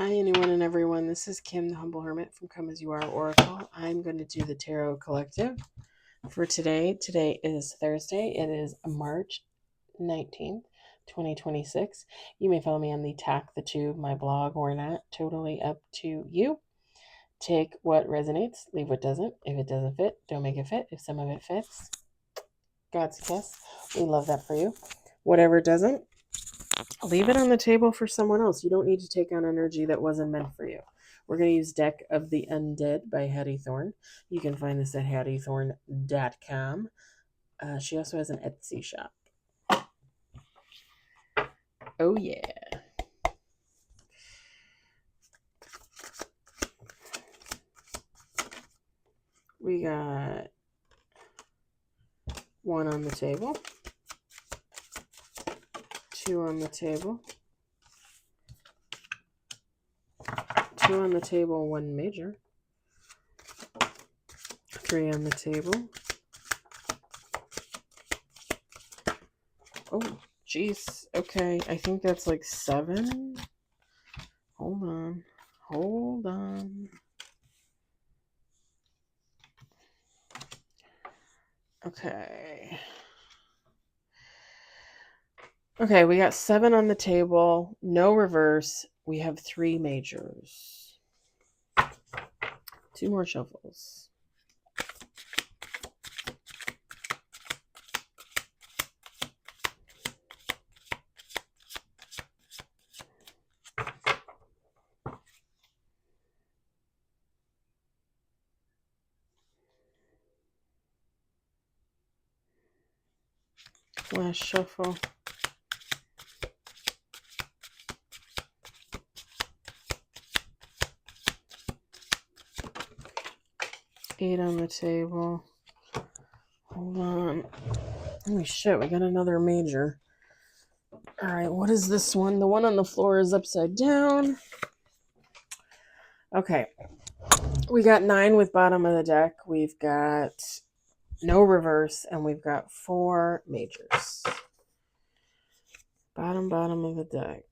Hi, anyone and everyone. This is Kim, the Humble Hermit from Come As You Are Oracle. I'm going to do the Tarot Collective for today. Today is Thursday. It is March 19th, 2026. You may follow me on the Tack the Tube, my blog, or not. Totally up to you. Take what resonates, leave what doesn't. If it doesn't fit, don't make it fit. If some of it fits, God's kiss. We love that for you. Whatever doesn't, leave it on the table for someone else. You don't need to take on energy that wasn't meant for you. We're going to use Deck of the Undead by Hattie Thorne. You can find this at hattiethorne.com. She also has an Etsy shop. Oh, yeah. We got one on the table, two on the table, two on the table, one major, three on the table. Oh, jeez. Okay, I think that's like 7. Hold on. Okay, we got 7 on the table, no reverse. We have 3 majors. 2 more shuffles. Last shuffle. Eight on the table. Hold on. Holy shit, we got another major. All right, what is this one? The one on the floor is upside down. Okay. We got 9 with bottom of the deck. We've got no reverse, and we've got 4 majors. Bottom of the deck.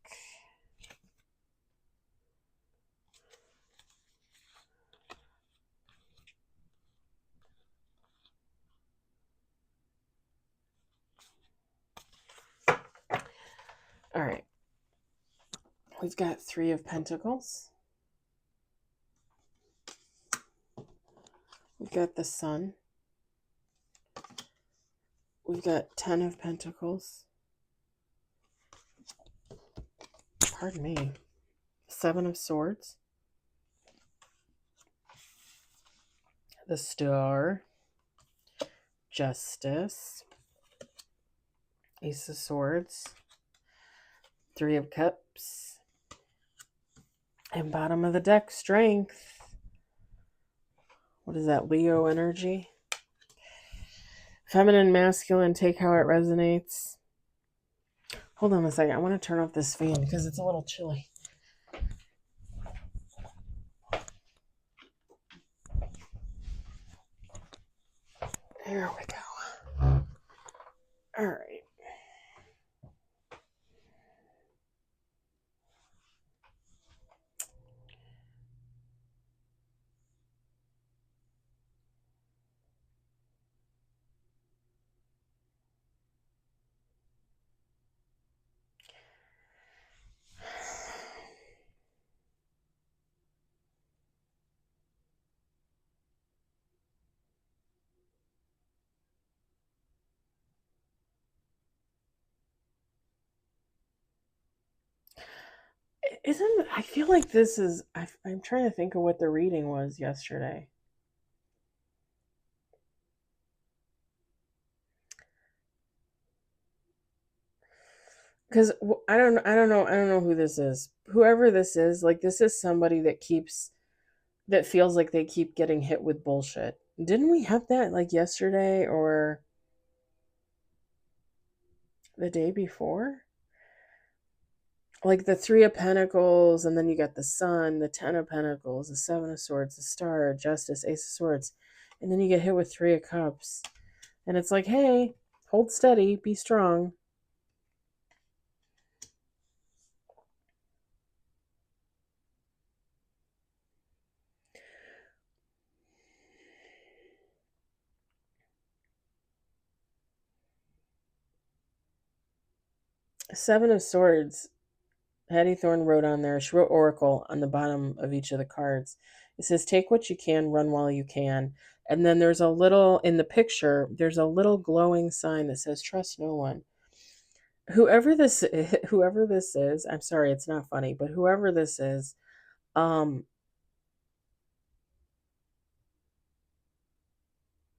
All right. We've got 3 of Pentacles. We've got the Sun. We've got 10 of Pentacles. Pardon me. 7 of Swords. The Star. Justice. Ace of Swords. 3 of Cups. And bottom of the deck, Strength. What is that, Leo energy? Feminine, masculine, take how it resonates. Hold on a second. I want to turn off this fan because it's a little chilly. There we go. All right. I feel like this is, I'm trying to think of what the reading was yesterday. Because I don't know who this is. Whoever this is, like, this is somebody that feels like they keep getting hit with bullshit. Didn't we have that like yesterday or the day before? Like the 3 of Pentacles, and then you got the Sun, the 10 of Pentacles, the 7 of Swords, the Star, Justice, Ace of Swords, and then you get hit with 3 of Cups. And it's like, hey, hold steady, be strong. Seven of Swords. Hattie Thorne wrote on there, she wrote Oracle on the bottom of each of the cards. It says, take what you can, run while you can. And then there's a little, in the picture, there's a little glowing sign that says, trust no one. Whoever this is, I'm sorry, it's not funny, but whoever this is,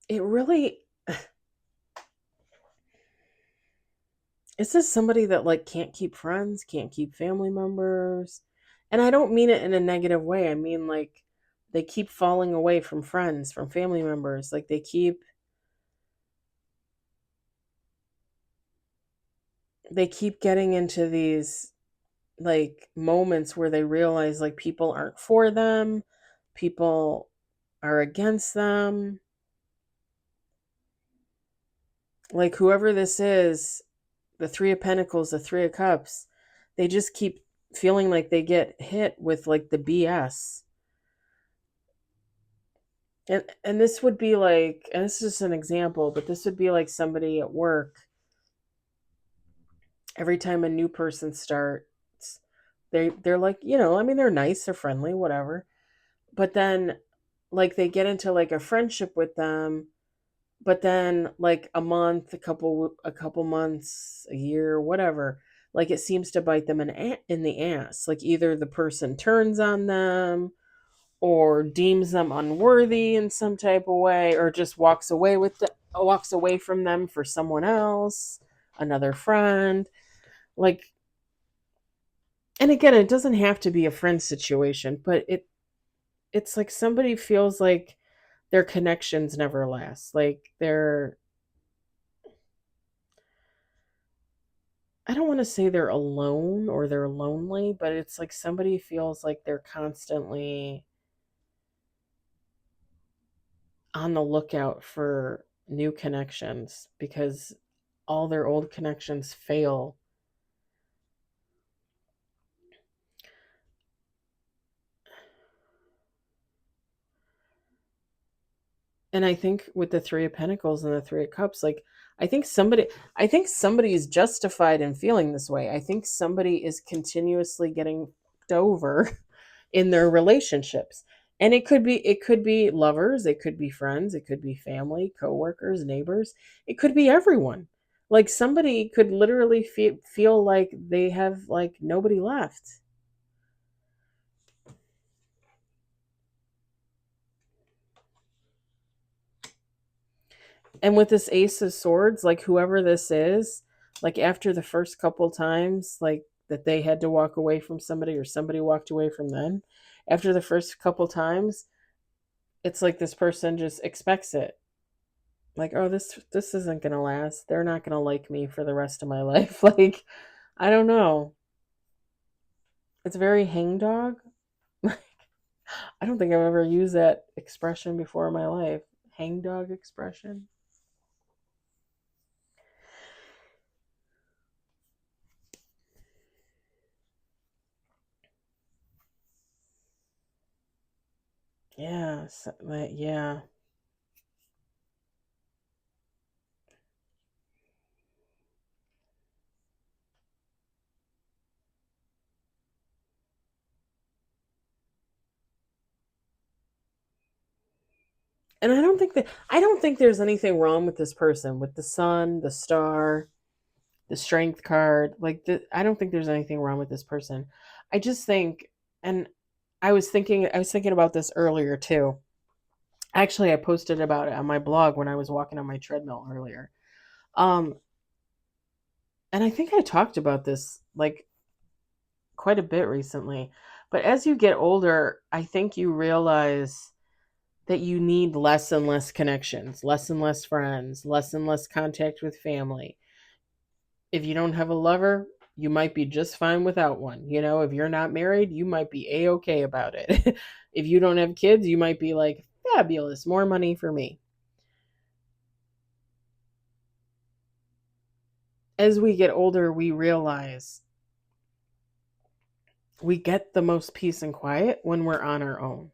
it really, is this somebody that like can't keep friends, can't keep family members? And I don't mean it in a negative way. I mean like they keep falling away from friends, from family members. Like they keep getting into these like moments where they realize like people aren't for them, people are against them. Like whoever this is, the Three of Pentacles, the Three of Cups, they just keep feeling like they get hit with like the BS. And this would be like, and this is just an example, but this would be like somebody at work. Every time a new person starts, they're like, I mean, they're nice, they're friendly, whatever. But then like they get into like a friendship with them, but then like a month, a couple months, a year, whatever, like it seems to bite them in the ass. Like either the person turns on them or deems them unworthy in some type of way, or just walks away from them for someone else, another friend. Like, and again, it doesn't have to be a friend situation, but it's like somebody feels like their connections never last. Like I don't want to say they're alone or they're lonely, but it's like somebody feels like they're constantly on the lookout for new connections because all their old connections fail. And I think with the Three of Pentacles and the Three of Cups, like I think somebody is justified in feeling this way. I think somebody is continuously getting fucked over in their relationships. And it could be lovers, it could be friends, it could be family, coworkers, neighbors, it could be everyone. Like somebody could literally feel like they have like nobody left. And with this Ace of Swords, like whoever this is, like after the first couple times, like that they had to walk away from somebody or somebody walked away from them, after the first couple times, it's like this person just expects it. Like, oh, this isn't gonna last. They're not gonna like me for the rest of my life. Like, I don't know. It's very hangdog. I don't think I've ever used that expression before in my life. Hangdog expression. Yeah, yeah. And I don't think there's anything wrong with this person with the sun, the star, the strength card. I don't think there's anything wrong with this person. I just think, and I was thinking about this earlier too. Actually, I posted about it on my blog when I was walking on my treadmill earlier. Um, and I think I talked about this like quite a bit recently. But as you get older, I think you realize that you need less and less connections, less and less friends, less and less contact with family. If you don't have a lover, you might be just fine without one. If you're not married, you might be a-okay about it. If you don't have kids, you might be like, fabulous, more money for me. As we get older, we realize we get the most peace and quiet when we're on our own.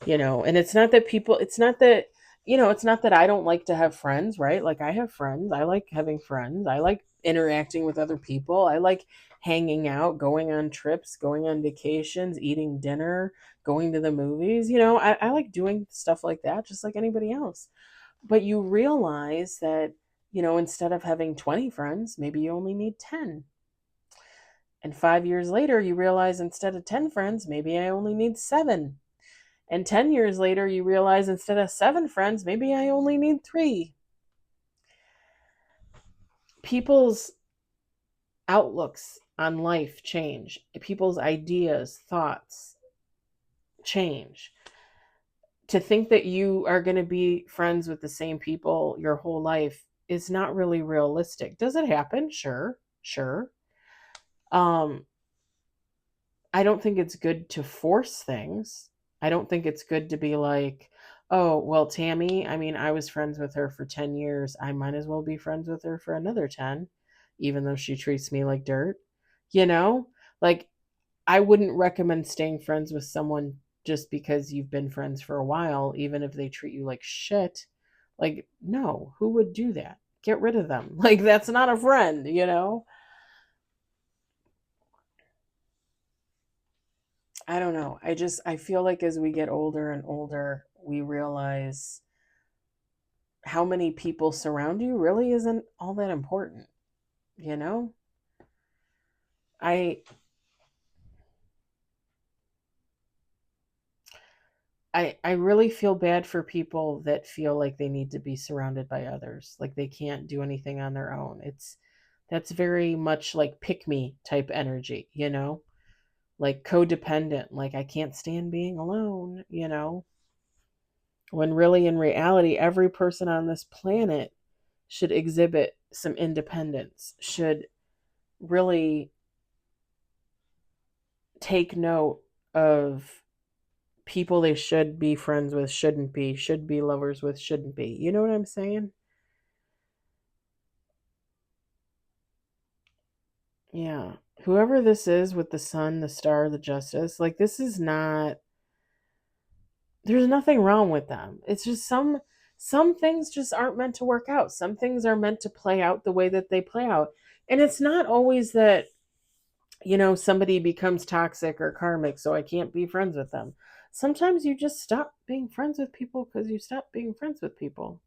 And it's not that it's not that I don't like to have friends, right? Like, I have friends. I like having friends. I like interacting with other people. I like hanging out, going on trips, going on vacations, eating dinner, going to the movies. I like doing stuff like that, just like anybody else. But you realize that, instead of having 20 friends, maybe you only need 10. And 5 years later, you realize instead of 10 friends, maybe I only need 7. And 10 years later, you realize instead of 7 friends, maybe I only need 3. People's outlooks on life change, people's ideas, thoughts change. To think that you are going to be friends with the same people your whole life is not really realistic. Does it happen? Sure, sure. Um, I don't think it's good to force things. I don't think it's good to be like, oh, well, Tammy, I mean, I was friends with her for 10 years. I might as well be friends with her for another 10, even though she treats me like dirt. You know, like, I wouldn't recommend staying friends with someone just because you've been friends for a while, even if they treat you like shit. Like, no, who would do that? Get rid of them. Like, that's not a friend. I don't know. I feel like as we get older and older, we realize how many people surround you really isn't all that important, you know? I I really feel bad for people that feel like they need to be surrounded by others, like they can't do anything on their own. That's very much like pick me type energy. Like codependent, like I can't stand being alone. When really in reality every person on this planet should exhibit some independence, should really take note of people they should be friends with, shouldn't be, should be lovers with, shouldn't be. You know what I'm saying? Yeah. Whoever this is with the sun, the star, the justice, like this is not, there's nothing wrong with them. It's just some things just aren't meant to work out. Some things are meant to play out the way that they play out. And it's not always that, somebody becomes toxic or karmic, so I can't be friends with them. Sometimes you just stop being friends with people because you stop being friends with people.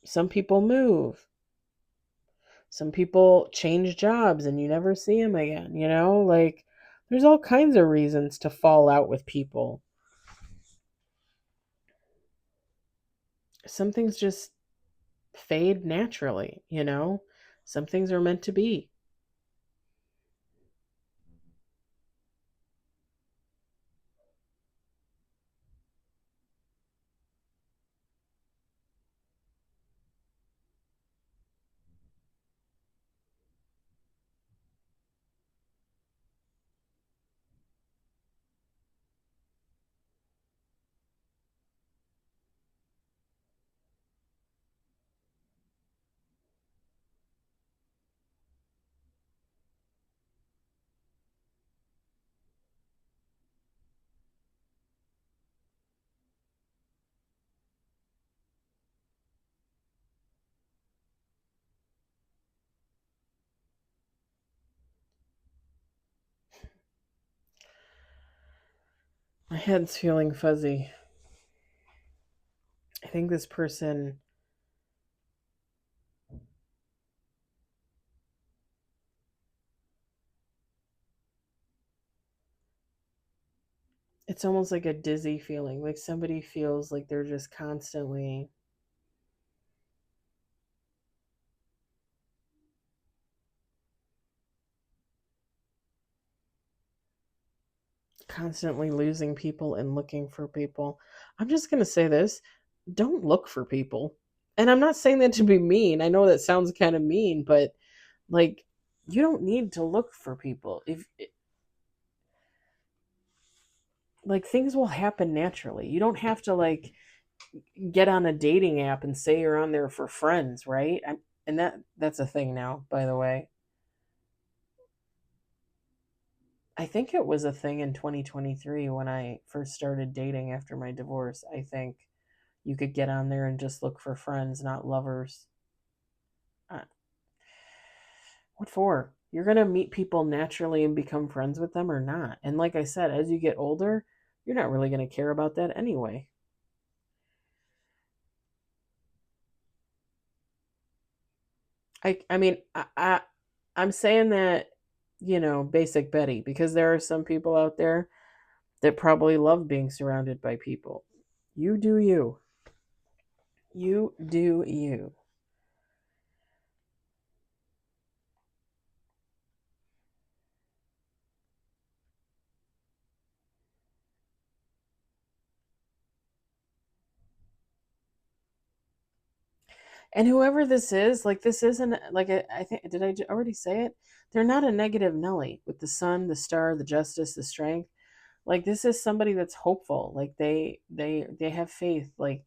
Some people move. Some people change jobs and you never see them again. Like there's all kinds of reasons to fall out with people. Some things just fade naturally. Some things are meant to be. My head's feeling fuzzy. I think this person, it's almost like a dizzy feeling. Like somebody feels like they're just constantly losing people and looking for people. I'm just going to say this, don't look for people. And I'm not saying that to be mean. I know that sounds kind of mean, but like you don't need to look for people. If like things will happen naturally. You don't have to like get on a dating app and say you're on there for friends, right? And that's a thing now, by the way. I think it was a thing in 2023 when I first started dating after my divorce. I think you could get on there and just look for friends, not lovers. Uh, what for? You're going to meet people naturally and become friends with them or not. And like I said, as you get older, you're not really going to care about that anyway. I mean, I'm saying that, basic Betty, because there are some people out there that probably love being surrounded by people. You do you. You do you. And whoever this is, like this isn't like I think did I already say it? They're not a negative Nelly with the sun, the star, the justice, the strength. Like this is somebody that's hopeful. Like they have faith, like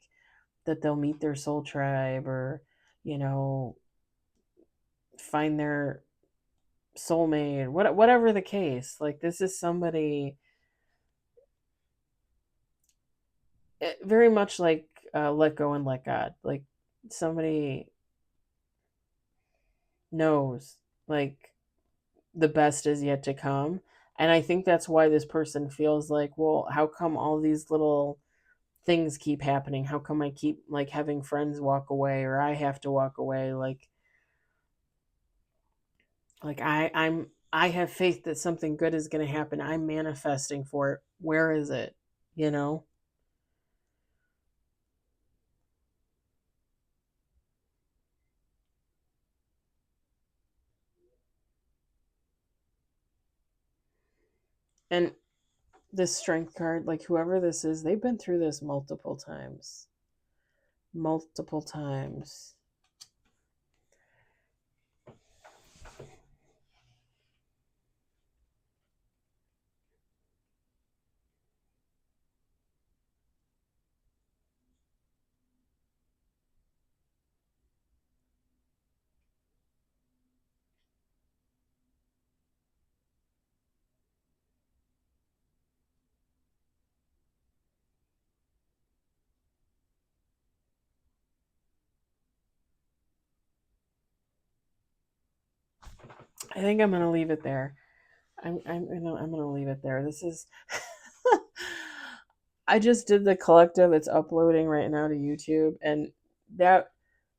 that they'll meet their soul tribe or you know find their soulmate, whatever the case. Like this is somebody very much like let go and let God. Like somebody knows like the best is yet to come. And I think that's why this person feels like, well, how come all these little things keep happening? How come I keep like having friends walk away or I have to walk away? Like I have faith that something good is going to happen. I'm manifesting for it. Where is it? You know? And this strength card, like whoever this is, they've been through this multiple times. Multiple times. I think I'm gonna leave it there. I'm gonna leave it there. This is I just did the collective. It's uploading right now to YouTube, and that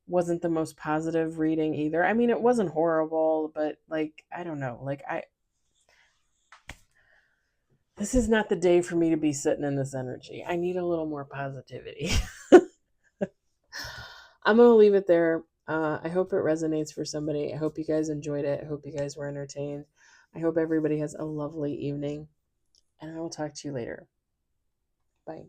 wasn't the most positive reading either. I mean, it wasn't horrible, but like I don't know. Like I this is not the day for me to be sitting in this energy. I need a little more positivity. I'm gonna leave it there. I hope it resonates for somebody. I hope you guys enjoyed it. I hope you guys were entertained. I hope everybody has a lovely evening, and I will talk to you later. Bye.